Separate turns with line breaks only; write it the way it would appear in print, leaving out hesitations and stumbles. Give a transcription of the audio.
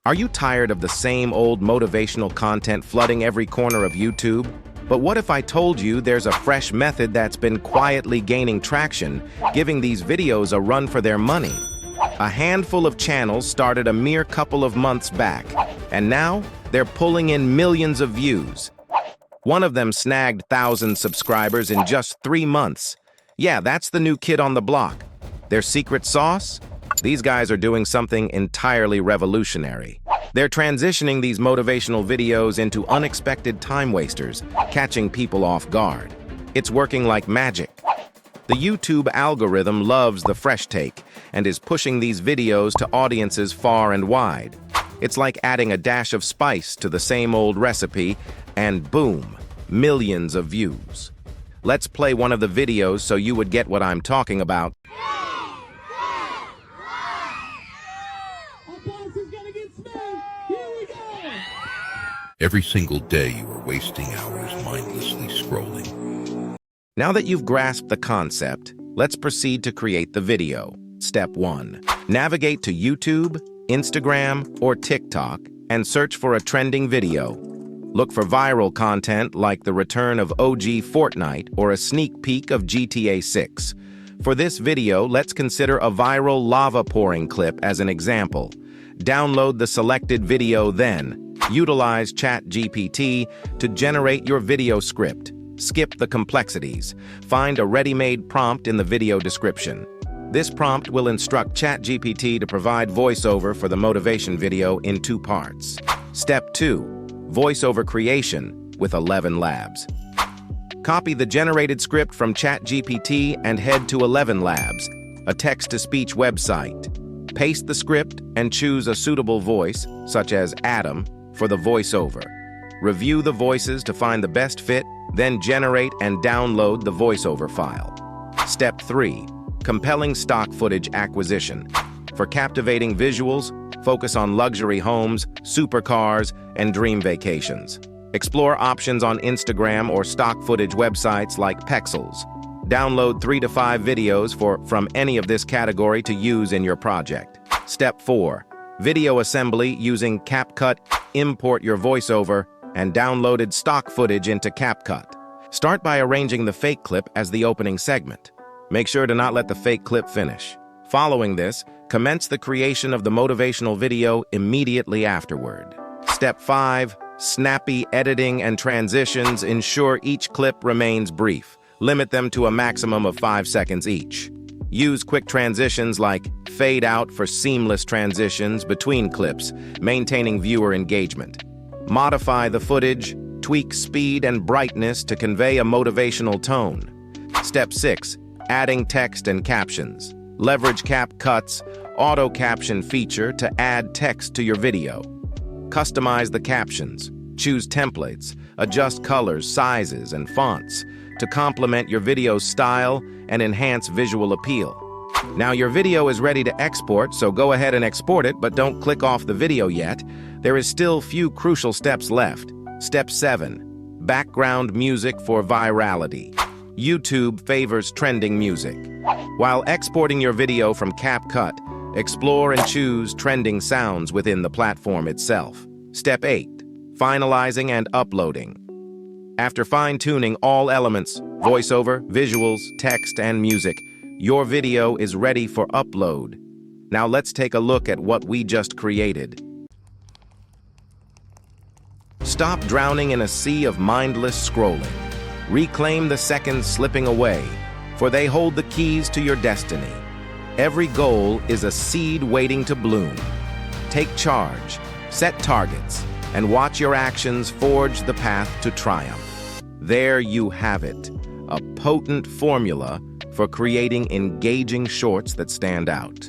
Are you tired of the same old motivational content flooding every corner of YouTube? But what if I told you there's a fresh method that's been quietly gaining traction, giving these videos a run for their money? A handful of channels started a mere couple of months back, and now they're pulling in millions of views. One of them snagged 1,000 subscribers in just 3 months. Yeah, that's the new kid on the block. Their secret sauce? These guys are doing something entirely revolutionary. They're transitioning these motivational videos into unexpected time wasters, catching people off guard. It's working like magic. The YouTube algorithm loves the fresh take and is pushing these videos to audiences far and wide. It's like adding a dash of spice to the same old recipe, and boom, millions of views. Let's play one of the videos so you would get what I'm talking about.
Every single day you are wasting hours mindlessly scrolling.
Now that you've grasped the concept, let's proceed to create the video. Step 1. Navigate to YouTube, Instagram, or TikTok and search for a trending video. Look for viral content like the return of OG Fortnite or a sneak peek of GTA 6. For this video, let's consider a viral lava pouring clip as an example. Download the selected video then. Utilize ChatGPT to generate your video script. Skip the complexities. Find a ready-made prompt in the video description. This prompt will instruct ChatGPT to provide voiceover for the motivation video in 2 parts. Step 2. Voiceover creation with ElevenLabs. Copy the generated script from ChatGPT and head to ElevenLabs, a text-to-speech website. Paste the script and choose a suitable voice, such as Adam, for the voiceover. Review the voices to find the best fit, then generate and download the voiceover file. Step 3. Compelling stock footage acquisition. For captivating visuals, focus on luxury homes, supercars, and dream vacations. Explore options on Instagram or stock footage websites like Pexels. Download 3 to 5 videos from any of this category to use in your project. Step 4. Video assembly using CapCut. Import your voiceover and downloaded stock footage into CapCut. Start by arranging the fake clip as the opening segment. Make sure to not let the fake clip finish. Following this, commence the creation of the motivational video immediately afterward. Step 5. Snappy editing and transitions. Ensure each clip remains brief. Limit them to a maximum of 5 seconds each. Use quick transitions like fade out for seamless transitions between clips, maintaining viewer engagement. Modify the footage, tweak speed and brightness to convey a motivational tone. Step 6. Adding text and captions. Leverage CapCut's auto caption feature to add text to your video. Customize the captions. Choose templates, adjust colors, sizes, and fonts to complement your video's style and enhance visual appeal. Now your video is ready to export, so go ahead and export it, but don't click off the video yet. There is still few crucial steps left. Step 7. Background music for virality. YouTube favors trending music. While exporting your video from CapCut, explore and choose trending sounds within the platform itself. Step 8. Finalizing and uploading. After fine-tuning all elements, voiceover, visuals, text, and music, your video is ready for upload. Now let's take a look at what we just created. Stop drowning in a sea of mindless scrolling. Reclaim the seconds slipping away, for they hold the keys to your destiny. Every goal is a seed waiting to bloom. Take charge, set targets, and watch your actions forge the path to triumph. There you have it, a potent formula for creating engaging shorts that stand out.